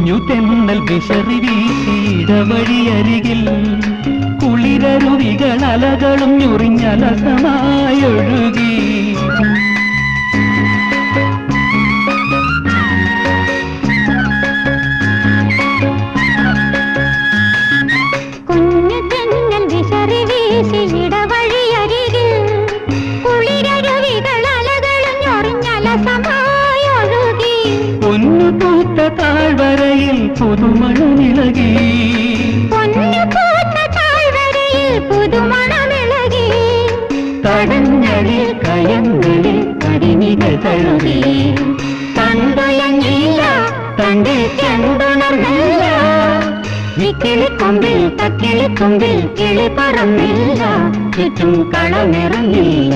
കുഞ്ഞു തെന്നൽ വിശറി വീശിയിടവഴിയരികിൽ കുളിരരുവികൾ അലകളും ഞൊറിഞ്ഞലസമായൊഴുകി. കുഞ്ഞു തെന്നൽ വിശറി വീശിയിടവഴിയരികിൽ കുളിരരുവികൾ അലകളും ഞൊറിഞ്ഞലസമായൊഴുകി. പൊന്നു പൂത്ത താഴ്വരയിൽ പുതുമണമിളകി. പൊന്നു പൂത്ത താഴ്വരയിൽ പുതുമണമിളകി. തടങ്ങളിൽ കയങ്ങളിൽ കടിനികൾ തഴുകി. കണ്ടുയങ്ങില്ല തന്റെ ചെണ്ടുണർന്നില്ല. കിളിക്കൊമ്പിൽ തക്കിളിക്കൊമ്പിൽ കിളി പറന്നില്ല. ചുറ്റും കള നിറഞ്ഞില്ല.